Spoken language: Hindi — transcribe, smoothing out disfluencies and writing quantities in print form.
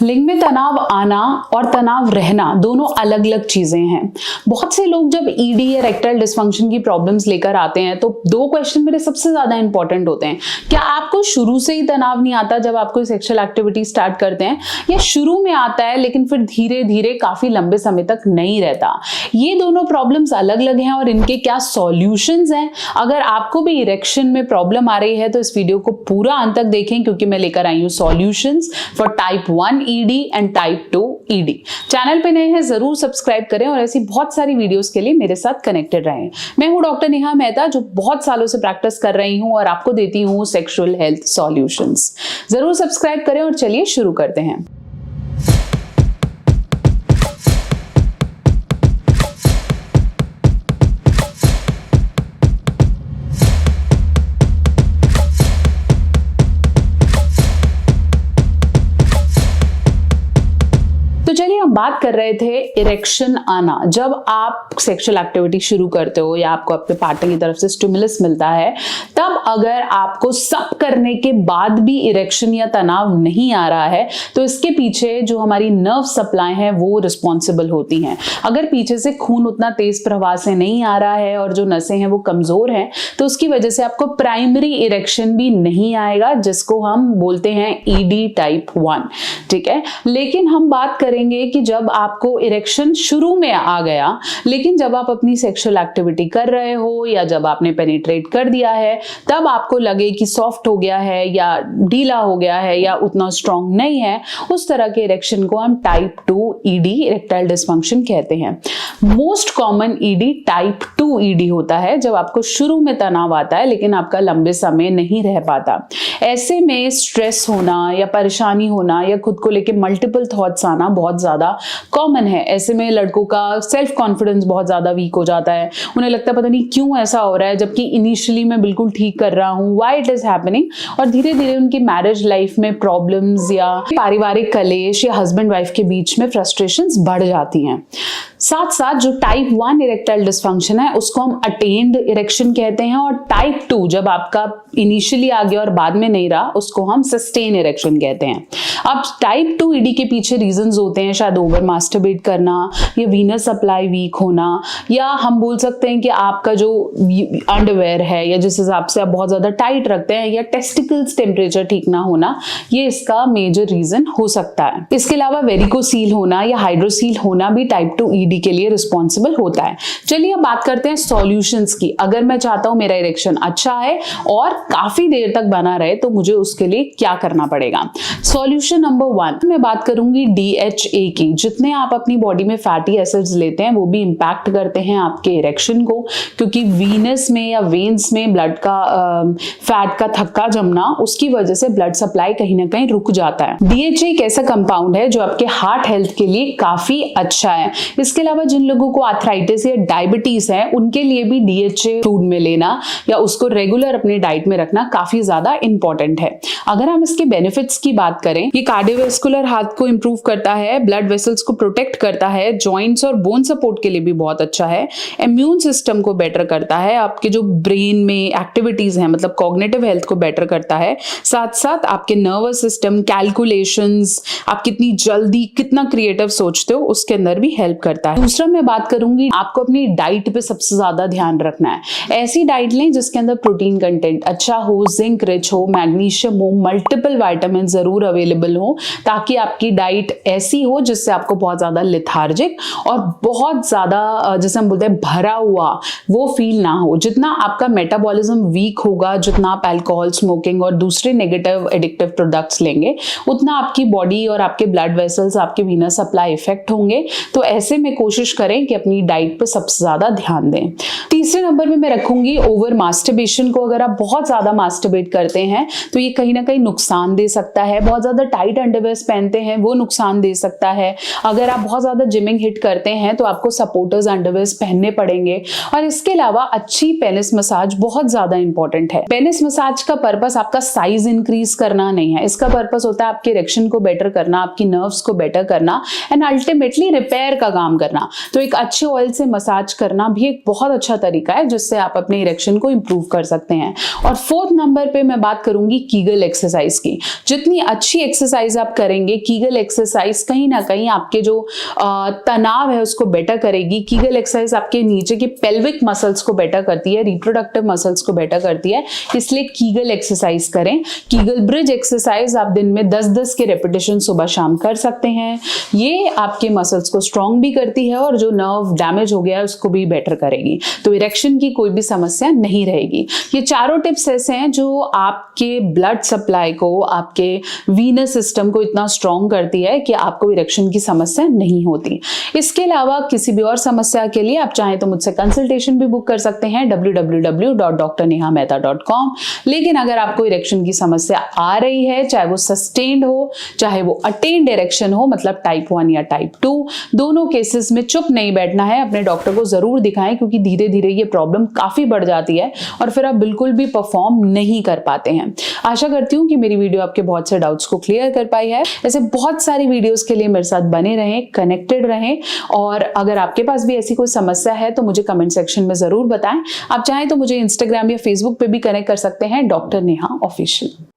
लिंग में तनाव आना और तनाव रहना दोनों अलग अलग चीजें हैं। बहुत से लोग जब ईडी या इरेक्टाइल डिसफंक्शन की प्रॉब्लम्स लेकर आते हैं तो दो क्वेश्चन मेरे सबसे ज्यादा इंपॉर्टेंट होते हैं। क्या आपको शुरू से ही तनाव नहीं आता जब आप कोई सेक्सुअल एक्टिविटी स्टार्ट करते हैं, या शुरू में आता है लेकिन फिर धीरे धीरे काफी लंबे समय तक नहीं रहता? ये दोनों प्रॉब्लम्स अलग अलग हैं और इनके क्या सॉल्यूशंस हैं। अगर आपको भी इरेक्शन में प्रॉब्लम आ रही है तो इस वीडियो को पूरा अंत तक देखें, क्योंकि मैं लेकर आई हूं solutions for type 1 ED and type 2 ED. Channel पे नए हैं जरूर सब्सक्राइब करें और ऐसी बहुत सारी वीडियोस के लिए मेरे साथ कनेक्टेड रहें। मैं हूं डॉक्टर नेहा मेहता, जो बहुत सालों से प्रैक्टिस कर रही हूं और आपको देती हूं सेक्सुअल हेल्थ सॉल्यूशंस। जरूर सब्सक्राइब करें और चलिए शुरू करते हैं। चलिए हम बात कर रहे थे इरेक्शन आना। जब आप सेक्सुअल एक्टिविटी शुरू करते हो या आपको अपने पार्टनर की तरफ से स्टिमुलस मिलता है, तब अगर आपको सब करने के बाद भी इरेक्शन या तनाव नहीं आ रहा है तो इसके पीछे जो हमारी नर्व सप्लाई है वो रिस्पॉन्सिबल होती हैं। अगर पीछे से खून उतना तेज प्रवाह से नहीं आ रहा है और जो नसें हैं वो कमजोर हैं तो उसकी वजह से आपको प्राइमरी इरेक्शन भी नहीं आएगा, जिसको हम बोलते हैं ईडी टाइप 1। ठीक है, लेकिन हम बात करेंगे कि जब आपको इरेक्शन शुरू में आ गया लेकिन जब आप अपनी सेक्सुअल एक्टिविटी कर रहे हो या जब आपने पेनिट्रेट कर दिया है तब आपको लगे कि सॉफ्ट हो गया है या ढीला हो गया है या उतना स्ट्रांग नहीं है, उस तरह के इरेक्शन को हम टाइप 2 ईडी इरेक्टाइल डिसफंक्शन कहते हैं। Most common ED type 2 ED होता है जब आपको शुरू में तनाव आता है लेकिन आपका लंबे समय नहीं रह पाता। ऐसे में स्ट्रेस होना या परेशानी होना या खुद को लेके मल्टीपल थॉट्स आना बहुत ज्यादा कॉमन है। ऐसे में लड़कों का सेल्फ कॉन्फिडेंस बहुत ज्यादा वीक हो जाता है, उन्हें लगता है पता नहीं क्यों ऐसा हो रहा है जबकि इनिशियली मैं बिल्कुल ठीक कर रहा हूं, व्हाई इट इज हैपनिंग। और धीरे धीरे उनकी मैरिज लाइफ में प्रॉब्लम्स या पारिवारिक कलेश या हस्बैंड वाइफ के बीच में फ्रस्ट्रेशंस बढ़ जाती हैं। साथ साथ जो टाइप 1 इरेक्टाइल डिसफंक्शन है उसको हम अटेन्ड इरेक्शन कहते हैं, और टाइप 2 जब आपका इनिशियली आ गया और बाद में नहीं रहा उसको हम सस्टेन इरेक्शन कहते हैं। अब टाइप 2 ईडी के पीछे रीजंस होते हैं, शायद ओवर मास्टरबेट करना या वीनस सप्लाई वीक होना, या हम बोल सकते हैं कि आपका जो अंडरवेयर है या जिस हिसाब से आप बहुत ज्यादा टाइट रखते हैं, या टेस्टिकल्स टेम्परेचर ठीक ना होना, ये इसका मेजर रीजन हो सकता है। इसके अलावा वेरिकोसील होना या हाइड्रोसील होना भी टाइप 2 ईडी के लिए रिस्पॉन्सिबल होता है। चलिए अब बात करते हैं सॉल्यूशंस की। अगर मैं चाहता हूं मेरा इरेक्शन अच्छा है और काफी देर तक बना रहे तो मुझे उसके लिए क्या करना पड़ेगा। सॉल्यूशन नंबर 1 मैं बात करूंगी DHA की। जितने आप अपनी बॉडी में फैटी एसिड्स लेते हैं वो भी इंपैक्ट करते हैं आपके इरेक्शन को, क्योंकि वीनस में या वेन्स में ब्लड का फैट का थक्का जमना, उसकी वजह से ब्लड सप्लाई कहीं ना कहीं रुक जाता है। DHA एक ऐसा कंपाउंड है जो आपके हार्ट हेल्थ के लिए काफी अच्छा है। इसके अलावा जिन लोगों को आर्थराइटिस या डायबिटीज है उनके लिए भी DHA फूड में लेना या उसको रेगुलर अपने डाइट में रखना काफी ज्यादा इंपॉर्टेंट है। अगर हम इसके बेनिफिट्स की बात करें, ये कार्डियोवैस्कुलर हार्ट को इंप्रूव करता है, ब्लड वेसल्स को प्रोटेक्ट करता है, जॉइंट्स और बोन सपोर्ट के लिए भी बहुत अच्छा है, इम्यून सिस्टम को बेटर करता है, आपके जो ब्रेन में एक्टिविटीज हैं मतलब कॉग्निटिव हेल्थ को बेटर करता है, साथ साथ आपके नर्वस सिस्टम, कैलकुलेशंस, आप कितनी जल्दी कितना क्रिएटिव सोचते हो उसके अंदर भी हेल्प करता है। दूसरा मैं बात करूंगी, आपको अपनी डाइट पे सबसे ज्यादा ध्यान रखना है। ऐसी डाइट लें जिसके अंदर प्रोटीन कंटेंट अच्छा हो, जिंक रिच हो, मैग्नीशियम हो, मल्टीपल विटामिन जरूर अवेलेबल हो, ताकि आपकी डाइट ऐसी हो जिससे आपको बहुत ज्यादा लेथार्जिक और बहुत ज्यादा जैसे हम बोलते हैं भरा हुआ वो फील ना हो। जितना आपका मेटाबॉलिज्म वीक होगा, जितना आप अल्कोहल, स्मोकिंग और दूसरे नेगेटिव एडिक्टिव प्रोडक्ट्स लेंगे, उतना आपकी बॉडी और आपके ब्लड वेसल्स, आपके वीनस सप्लाई इफेक्ट होंगे। तो ऐसे में कोशिश करें कि अपनी डाइट पे सबसे ज्यादा ध्यान दें। तीसरे नंबर में मैं रखूंगी ओवर मास्टरबेशन को। अगर आप बहुत ज्यादा मास्टरबेट करते हैं तो ये कहीं ना कहीं नुकसान दे सकता है। बहुत ज्यादा टाइट अंडरवेयर्स पहनते हैं वो नुकसान दे सकता है। अगर आप बहुत ज्यादा जिमिंग हिट करते हैं तो आपको सपोर्टर्स अंडरवेयर्स पहनने पड़ेंगे। और इसके अलावा अच्छी पेनिस मसाज बहुत ज्यादा इंपॉर्टेंट है। पेनिस मसाज का पर्पस आपका साइज इंक्रीज करना नहीं है, इसका पर्पस होता है आपके इरेक्शन को बेटर करना, आपकी नर्व्स को बेटर करना एंड अल्टीमेटली रिपेयर का काम करना। तो एक अच्छे ऑयल से मसाज करना भी एक बहुत अच्छा तरीका है जिससे आप अपने इरेक्शन को इंप्रूव कर सकते हैं। और 4th नंबर पे मैं बात करूंगी कीगल एक्सरसाइज की। जितनी अच्छी एक्सरसाइज आप करेंगे, कीगल एक्सरसाइज कहीं ना कहीं आपके जो तनाव है उसको बेटर करेगी। कीगल एक्सरसाइज आपके नीचे के पेल्विक मसल्स को बेटर करती है, रिप्रोडक्टिव मसल्स को बेटर करती है, इसलिए कीगल एक्सरसाइज करें। कीगल ब्रिज एक्सरसाइज आप दिन में 10-10 के रेपिटेशन सुबह शाम कर सकते हैं। ये आपके मसल्स को स्ट्रॉन्ग भी करती है और जो नर्व डैमेज हो गया है उसको भी बेटर करेगी, तो इरेक्शन की कोई भी समस्या नहीं रहेगी। ये चारों टिप्स ऐसे हैं जो आपके ब्लड सप्लाई को, आपके वीनस सिस्टम को इतना स्ट्रॉन्ग करती है कि आपको इरेक्शन की समस्या नहीं होती। इसके अलावा किसी भी और समस्या के लिए आप चाहें तो मुझसे कंसल्टेशन भी बुक कर सकते हैं www.drnehamehta.com। लेकिन अगर आपको इरेक्शन की समस्या आ रही है, चाहे वो सस्टेन्ड हो चाहे वो अटेन्ड इरेक्शन हो, मतलब टाइप 1 या टाइप 2, दोनों केसेस में चुप नहीं बैठना है, अपने डॉक्टर को जरूर दिखाएं, क्योंकि धीरे धीरे ये प्रॉब्लम काफी बढ़ जाती है और फिर आप बिल्कुल भी परफॉर्म नहीं कर पाते हैं। आशा करती हूँ कि मेरी वीडियो आपके बहुत से डाउट्स को क्लियर कर पाई है। ऐसे बहुत सारी वीडियोस के लिए मेरे साथ बने रहें, कनेक्टेड रहें, और अगर आपके पास भी ऐसी कोई समस्या है तो मुझे कमेंट सेक्शन में जरूर बताएं। आप चाहें तो मुझे इंस्टाग्राम या फेसबुक पे भी कनेक्ट कर सकते हैं, डॉक्टर नेहा ऑफिशियल।